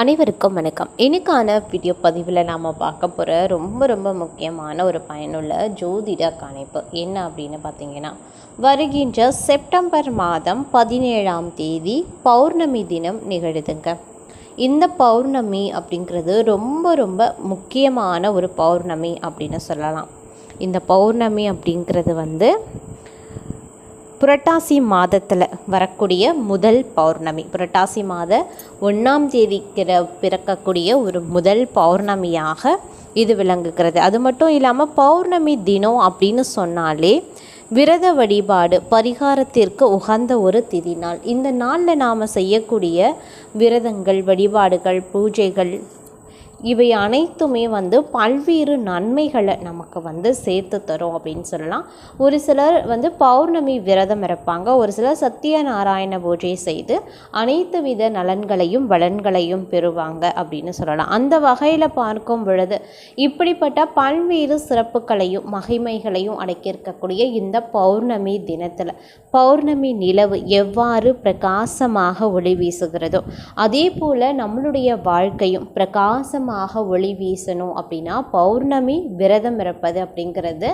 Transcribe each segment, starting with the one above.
அனைவருக்கும் வணக்கம். இன்னைக்கான வீடியோ பதிவில் நாம் பார்க்க போகிற ரொம்ப முக்கியமான ஒரு பயனுள்ள ஜோதிட கணிப்பு என்ன அப்படின்னு பார்த்தீங்கன்னா, வருகின்ற செப்டம்பர் மாதம் 17ஆம் தேதி பௌர்ணமி தினம் நிகழுதுங்க. இந்த பௌர்ணமி அப்படிங்கிறது ரொம்ப முக்கியமான ஒரு பௌர்ணமி அப்படின்னு சொல்லலாம். இந்த பௌர்ணமி அப்படிங்கிறது புரட்டாசி மாதத்தில் வரக்கூடிய முதல் பௌர்ணமி. புரட்டாசி மாத 1ஆம் தேதிக்கு பிறக்கக்கூடிய ஒரு முதல் பௌர்ணமியாக இது விளங்குகிறது. அது மட்டும் இல்லாமல் பௌர்ணமி தினம் அப்படின்னு சொன்னாலே விரத வழிபாடு பரிகாரத்திற்கு உகந்த ஒரு திதி நாள். இந்த நாளில் நாம் செய்யக்கூடிய விரதங்கள், வழிபாடுகள், பூஜைகள் இவை அனைத்துமே பல்வேறு நன்மைகளை நமக்கு சேர்த்து தரும் அப்படின்னு சொல்லலாம். ஒரு சிலர் பௌர்ணமி விரதம் இருப்பாங்க, ஒரு சிலர் சத்தியநாராயண பூஜை செய்து அனைத்து வித நலன்களையும் வளன்களையும் பெறுவாங்க அப்படின்னு சொல்லலாம். அந்த வகையில் பார்க்கும் பொழுது இப்படிப்பட்ட பல்வேறு சிறப்புகளையும் மகிமைகளையும் அடக்கியிருக்கக்கூடிய இந்த பௌர்ணமி தினத்தில் பௌர்ணமி நிலவு எவ்வாறு பிரகாசமாக ஒளி வீசுகிறதோ அதே போல் நம்மளுடைய வாழ்க்கையும் பிரகாசமாக ஒளி வீசணும் அப்படின்னா பௌர்ணமி விரதம் இருப்பது அப்படிங்கிறது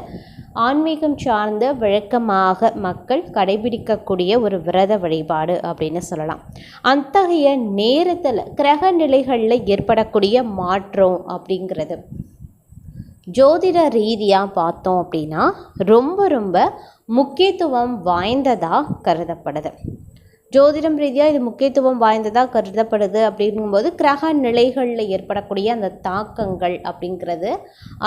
ஆன்மீகம் சார்ந்த வழக்கமாக மக்கள் கடைபிடிக்கக்கூடிய ஒரு விரத வழிபாடு அப்படின்னு சொல்லலாம். அத்தகைய நேரத்தில் கிரக நிலைகளில் ஏற்படக்கூடிய மாற்றம் அப்படிங்கிறது ஜோதிட ரீதியாக பார்த்தோம் அப்படின்னா ரொம்ப முக்கியத்துவம் வாய்ந்ததாக கருதப்படுது. ஜோதிடம் ரீதியாக இது முக்கியத்துவம் வாய்ந்ததாக கருதப்படுது. அப்படிங்கும்போது கிரக நிலைகளில் ஏற்படக்கூடிய அந்த தாக்கங்கள் அப்படிங்கிறது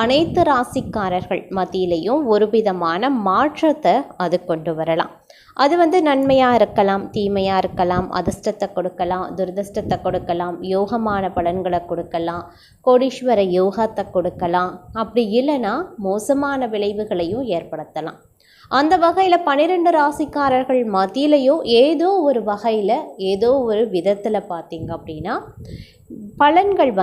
அனைத்து ராசிக்காரர்கள் மத்தியிலையும் ஒரு விதமான மாற்றத்தை அது கொண்டு வரலாம். அது நன்மையாக இருக்கலாம், தீமையாக இருக்கலாம், அதிர்ஷ்டத்தை கொடுக்கலாம், துரதிர்ஷ்டத்தை கொடுக்கலாம், யோகமான பலன்களை கொடுக்கலாம், கோடீஸ்வர யோகத்தை கொடுக்கலாம், அப்படி இல்லைன்னா மோசமான விளைவுகளையும் ஏற்படுத்தலாம். அந்த வகையில் 12 ராசிக்காரர்கள் மத்தியிலையும் ஏதோ ஒரு வகையில் ஏதோ ஒரு விதத்தில் பார்த்திங்க அப்படின்னா பலன்கள்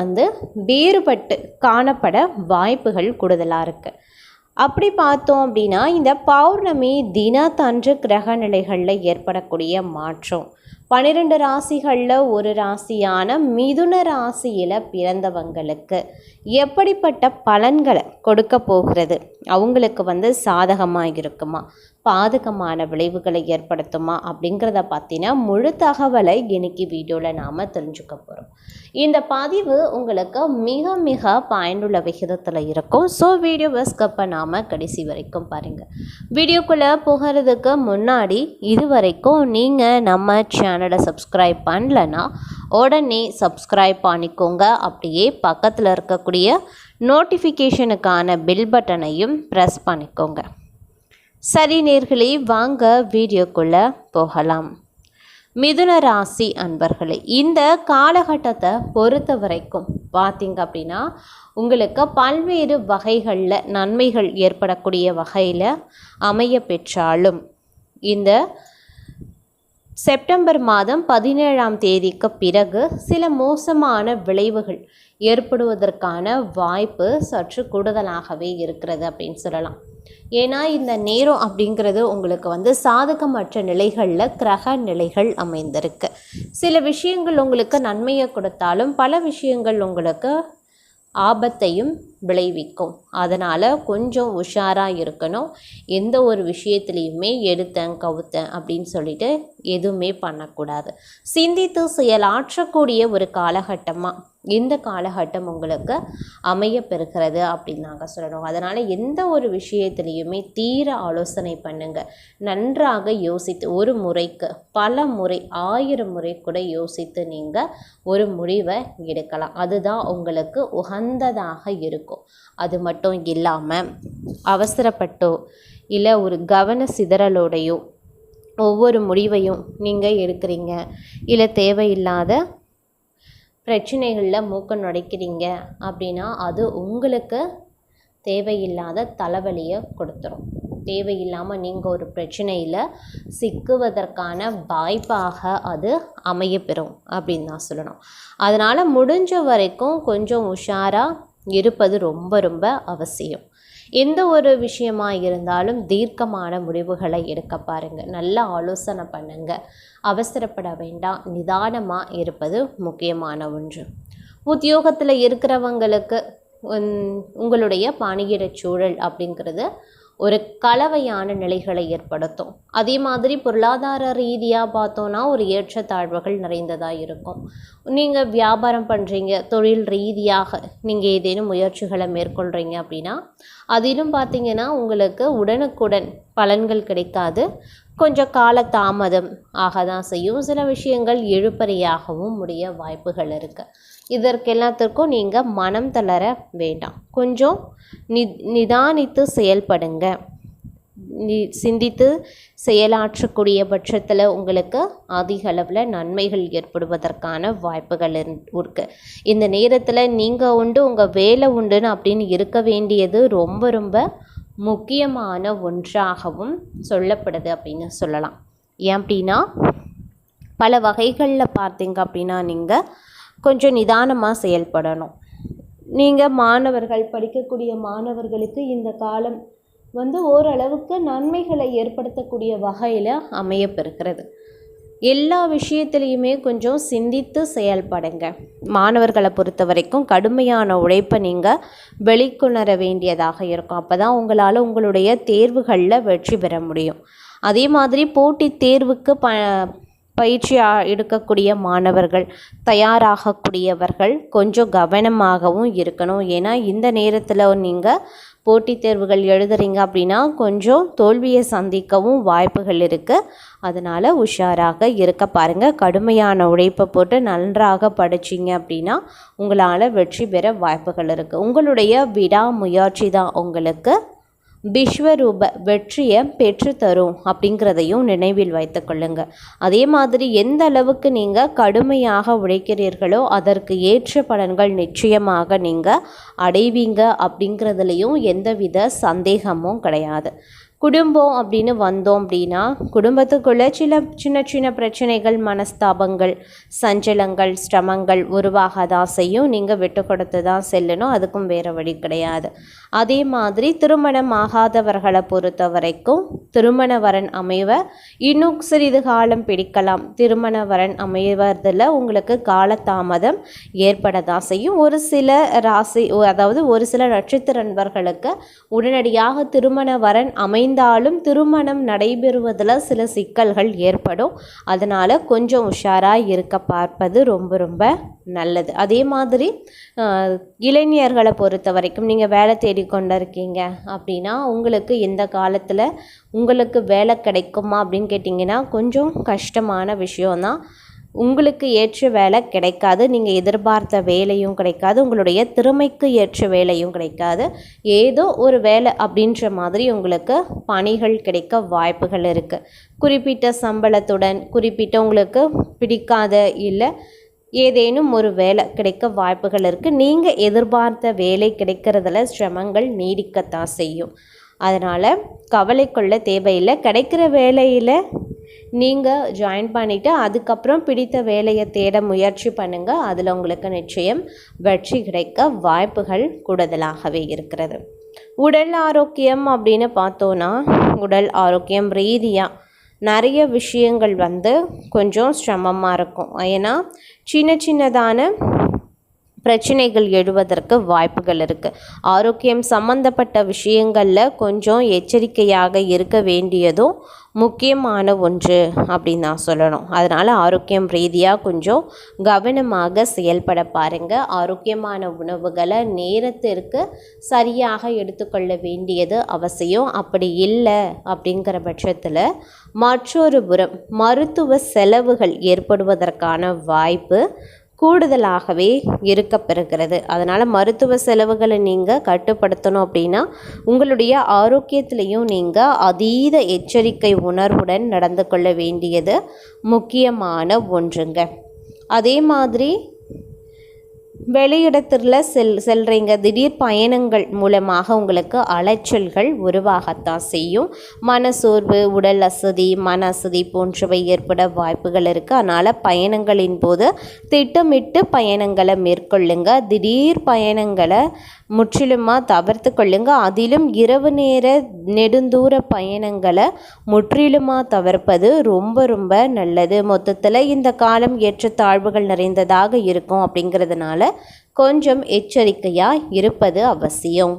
வேறுபட்டு காணப்பட வாய்ப்புகள் கூடுதலாக இருக்குது. அப்படி பார்த்தோம் அப்படின்னா இந்த பௌர்ணமி தினத்தன்று கிரக நிலைகளில் ஏற்படக்கூடிய மாற்றம் 12 ராசிகளில் ஒரு ராசியான மிதுன ராசியில் பிறந்தவங்களுக்கு எப்படிப்பட்ட பலன்களை கொடுக்க போகிறது, அவங்களுக்கு சாதகமாக இருக்குமா, பாதகமான விளைவுகளை ஏற்படுத்துமா அப்படிங்கிறத பற்றின முழு தகவலை இன்னைக்கு வீடியோவில் நாம் தெரிஞ்சுக்க போகிறோம். இந்த பதிவு உங்களுக்கு மிக பயனுள்ள விகிதத்தில் இருக்கும். ஸோ வீடியோவை ஸ்கிப் பண்ணாமல் கடைசி வரைக்கும் பாருங்கள். வீடியோக்குள்ளே போகிறதுக்கு முன்னாடி இது வரைக்கும் நீங்கள் நம்ம சேனலை சப்ஸ்கிரைப் பண்ணலன்னா உடனே சப்ஸ்கிரைப் பண்ணிக்கோங்க. அப்படியே பக்கத்தில் இருக்கக்கூடிய நோட்டிஃபிகேஷனுக்கான பெல் பட்டனையும் ப்ரெஸ் பண்ணிக்கோங்க. சரி நேர்களே, வாங்க வீடியோக்குள்ளே போகலாம். மிதுன ராசி அன்பர்களே, இந்த காலகட்டத்தை பொறுத்த வரைக்கும் பார்த்திங்க அப்படின்னா உங்களுக்கு பல்வேறு வகைகளில் நன்மைகள் ஏற்படக்கூடிய வகையில் அமைய பெற்றாலும் இந்த செப்டம்பர் மாதம் 17ஆம் தேதிக்கு பிறகு சில மோசமான விளைவுகள் ஏற்படுவதற்கான வாய்ப்பு சற்று கூடுதலாகவே இருக்கிறது அப்படின்னு சொல்லலாம். ஏன்னா இந்த நேரம் அப்படிங்கிறது உங்களுக்கு சாதகமற்ற நிலைகளில் கிரக நிலைகள் அமைந்திருக்கு. சில விஷயங்கள் உங்களுக்கு நன்மையை கொடுத்தாலும் பல விஷயங்கள் உங்களுக்கு ஆபத்தையும் விளைவிக்கும். அதனால் கொஞ்சம் உஷாராக இருக்கணும். எந்த ஒரு விஷயத்துலையுமே எடுத்தேன் கவுத்தேன் அப்படின்னு சொல்லிட்டு எதுவுமே பண்ணக்கூடாது. சிந்தித்து செயலாற்றக்கூடிய ஒரு காலகட்டமாக இந்த காலகட்டம் உங்களுக்கு அமைய பெறுகிறது அப்படின்னு நாங்கள் சொல்லணும். அதனால் எந்த ஒரு விஷயத்துலையுமே தீர ஆலோசனை பண்ணுங்கள். நன்றாக யோசித்து ஒரு முறைக்கு பல முறை 1000 முறை கூட யோசித்து நீங்கள் ஒரு முடிவை எடுக்கலாம். அதுதான் உங்களுக்கு உகந்ததாக இருக்கும். அது மட்டும் இல்லாமல் அவசரப்பட்டோ இல்லை ஒரு கவன சிதறலோடையோ ஒவ்வொரு முடிவையும் நீங்கள் எடுக்கிறீங்க, இல்லை தேவையில்லாத பிரச்சனைகளில் மூக்க நுழைக்கிறீங்க அப்படின்னா அது உங்களுக்கு தேவையில்லாத தலைவலியை கொடுத்துரும். தேவையில்லாமல் நீங்கள் ஒரு பிரச்சனையில் சிக்குவதற்கான வாய்ப்பாக அது அமையப்பெறும் அப்படின்னு தான் சொல்லணும். அதனால் முடிஞ்ச வரைக்கும் கொஞ்சம் உஷாராக இருப்பது ரொம்ப அவசியம். எந்த ஒரு விஷயமாக இருந்தாலும் தீர்க்கமான முடிவுகளை எடுக்க பாருங்கள், நல்ல ஆலோசனை பண்ணுங்கள், அவசரப்பட வேண்டாம், நிதானமாக இருப்பது முக்கியமான ஒன்று. உத்தியோகத்தில் இருக்கிறவங்களுக்கு உங்களுடைய பணியிட சூழல் அப்படிங்கிறது ஒரு கலவையான நிலைகளை ஏற்படுத்தும். அதே மாதிரி பொருளாதார ரீதியாக பார்த்தோன்னா ஒரு ஏற்றத்தாழ்வுகள் நிறைந்ததாக இருக்கும். நீங்கள் வியாபாரம் பண்ணுறீங்க, தொழில் ரீதியாக நீங்கள் ஏதேனும் முயற்சிகளை மேற்கொள்கிறீங்க அப்படின்னா அதிலும் பார்த்திங்கன்னா உங்களுக்கு உடனுக்குடன் பலன்கள் கிடைக்காது, கொஞ்சம் கால தாமதம் ஆக தான் செய்யும். சில விஷயங்கள் இழுபறியாகவும் முடிய வாய்ப்புகள் இருக்குது. இதற்கெல்லாத்திற்கும் நீங்கள் மனம் தளர வேண்டாம், கொஞ்சம் நிதானித்து செயல்படுங்க. சிந்தித்து செயலாற்றக்கூடிய பட்சத்தில் உங்களுக்கு அதிக அளவில் நன்மைகள் ஏற்படுவதற்கான வாய்ப்புகள் இருக்குது. இந்த நேரத்தில் நீங்கள் உண்டு உங்கள் வேலை உண்டுன்னு அப்படின்னு இருக்க வேண்டியது ரொம்ப ரொம்ப முக்கியமான ஒன்றாகவும் சொல்லப்படுது அப்படின்னு சொல்லலாம். ஏன் அப்படின்னா பல வகைகளில் பார்த்தீங்க அப்படின்னா நீங்கள் கொஞ்சம் நிதானமாக செயல்படணும். நீங்கள் மாணவர்கள், படிக்கக்கூடிய மாணவர்களுக்கு இந்த காலம் ஓரளவுக்கு நன்மைகளை ஏற்படுத்தக்கூடிய வகையில் அமையப்பெறுகிறது. எல்லா விஷயத்துலேயுமே கொஞ்சம் சிந்தித்து செயல்படுங்க. மாணவர்களை பொறுத்த வரைக்கும் கடுமையான உழைப்பை நீங்கள் வெளிக்கொணர வேண்டியதாக இருக்கும். அப்போ தான் உங்களால் உங்களுடைய தேர்வுகளில் வெற்றி பெற முடியும். அதே மாதிரி போட்டித் தேர்வுக்கு பயிற்சி எடுக்கக்கூடிய மாணவர்கள், தயாராகக்கூடியவர்கள் கொஞ்சம் கவனமாகவும் இருக்கணும். ஏன்னா இந்த நேரத்தில் நீங்கள் போட்டித் தேர்வுகள் எழுதுறீங்க அப்படின்னா கொஞ்சம் தோல்வியை சந்திக்கவும் வாய்ப்புகள் இருக்குது. அதனால் உஷாராக இருக்க பாருங்கள். கடுமையான உழைப்பை போட்டு நன்றாக படிச்சிங்க அப்படின்னா உங்களால் வெற்றி பெற வாய்ப்புகள் இருக்குது. உங்களுடைய விடாமுயற்சி தான் உங்களுக்கு விஸ்வரூப வெற்றியை பெற்றுத்தரும் அப்படிங்கிறதையும் நினைவில் வைத்து கொள்ளுங்க. அதே மாதிரி எந்த அளவுக்கு நீங்கள் கடுமையாக உழைக்கிறீர்களோ அதற்கு ஏற்ற பலன்கள் நிச்சயமாக நீங்கள் அடைவீங்க அப்படிங்கிறதுலையும் எந்தவித சந்தேகமும் கிடையாது. குடும்பம் அப்படின்னு வந்தோம் அப்படின்னா குடும்பத்துக்குள்ளே சின்ன சின்ன பிரச்சனைகள், மனஸ்தாபங்கள், சஞ்சலங்கள், சிரமங்கள் உருவாக தான் செய்யும். நீங்கள் விட்டு கொடுத்து தான் செல்லணும், அதுக்கும் வேறு வழி கிடையாது. அதே மாதிரி திருமணம் ஆகாதவர்களை பொறுத்த வரைக்கும் திருமண வரன் அமைவ இன்னும் சிறிது காலம் பிடிக்கலாம். திருமண வரன் அமைவதில் உங்களுக்கு காலதாமதம் ஏற்பட தான் செய்யும். ஒரு சில ராசி, அதாவது ஒரு சில நட்சத்திர நண்பர்களுக்கு உடனடியாக திருமண வரன் அமைந்தாலும் திருமணம் நடைபெறுவதில் சில சிக்கல்கள் ஏற்படும். அதனால் கொஞ்சம் உஷாராக இருக்க பார்ப்பது ரொம்ப ரொம்ப நல்லது. அதே மாதிரி இளைஞர்களை பொறுத்த வரைக்கும் நீங்கள் வேலை தேடிக்கொண்டு இருக்கீங்க அப்படின்னா உங்களுக்கு இந்த காலத்தில் உங்களுக்கு வேலை கிடைக்குமா அப்படின்னு கேட்டிங்கன்னா கொஞ்சம் கஷ்டமான விஷயம்தான். உங்களுக்கு ஏற்ற வேலை கிடைக்காது, நீங்கள் எதிர்பார்த்த வேலையும் கிடைக்காது, உங்களுடைய திறமைக்கு ஏற்ற வேலையும் கிடைக்காது. ஏதோ ஒரு வேலை அப்படின்ற மாதிரி உங்களுக்கு பணிகள் கிடைக்க வாய்ப்புகள் இருக்குது. குறிப்பிட்ட சம்பளத்துடன், குறிப்பிட்ட உங்களுக்கு பிடிக்காத இல்லை ஏதேனும் ஒரு வேலை கிடைக்க வாய்ப்புகள் இருக்குது. நீங்கள் எதிர்பார்த்த வேலை கிடைக்கிறதுல சிரமங்கள் நீடிக்கத்தான் செய்யும். அதனால் கவலை கொள்ள தேவையில்லை. கிடைக்கிற வேலையில் நீங்கள் ஜாயின் பண்ணிவிட்டு அதுக்கப்புறம் பிடித்த வேலையை தேட முயற்சி பண்ணுங்கள். அதில் உங்களுக்கு நிச்சயம் வெற்றி கிடைக்க வாய்ப்புகள் கூடுதலாகவே இருக்கிறது. உடல் ஆரோக்கியம் அப்படின்னு பார்த்தோன்னா உடல் ஆரோக்கியம் ரீதியாக நிறைய விஷயங்கள் கொஞ்சம் சிரமமாக இருக்கும். ஏன்னா சின்னதான பிரச்சனைகள் எழுவதற்கு வாய்ப்புகள் இருக்குது. ஆரோக்கியம் சம்பந்தப்பட்ட விஷயங்களில் கொஞ்சம் எச்சரிக்கையாக இருக்க வேண்டியதும் முக்கியமான ஒன்று அப்படின்னு நான் சொல்லணும். அதனால் ஆரோக்கியம் ரீதியாக கொஞ்சம் கவனமாக செயல்பட பாருங்கள். ஆரோக்கியமான உணவுகளை நேரத்திற்கு சரியாக எடுத்துக்கொள்ள வேண்டியது அவசியம். அப்படி இல்லை அப்படிங்கிற பட்சத்தில் மற்றொரு புறம் மருத்துவ செலவுகள் ஏற்படுவதற்கான வாய்ப்பு கூடுதலாகவே இருக்கப்பெறுகிறது. அதனால் மருத்துவ செலவுகளை நீங்கள் கட்டுப்படுத்தணும் அப்படின்னா உங்களுடைய ஆரோக்கியத்திலையும் நீங்கள் அதீத எச்சரிக்கை உணர்வுடன் நடந்து கொள்ள வேண்டியது முக்கியமான ஒன்றுங்க. அதே மாதிரி வெளியிடத்தில் செல்கிறீங்க, திடீர் பயணங்கள் மூலமாக உங்களுக்கு அலைச்சல்கள் உருவாகத்தான் செய்யும். மனசோர்வு, உடல் அசதி, மன அசதி போன்றவை ஏற்பட வாய்ப்புகள் இருக்குது. அதனால் பயணங்களின் போது திட்டமிட்டு பயணங்களை மேற்கொள்ளுங்க. திடீர் பயணங்களை முற்றிலுமாக தவிர்த்து கொள்ளுங்க. அதிலும் இரவு நேர நெடுந்தூர பயணங்களை முற்றிலுமாக தவிர்ப்பது ரொம்ப ரொம்ப நல்லது. மொத்தத்தில் இந்த காலம் ஏற்றத்தாழ்வுகள் நிறைந்ததாக இருக்கும். அப்படிங்கிறதுனால கொஞ்சம் எச்சரிக்கையாக இருப்பது அவசியம்.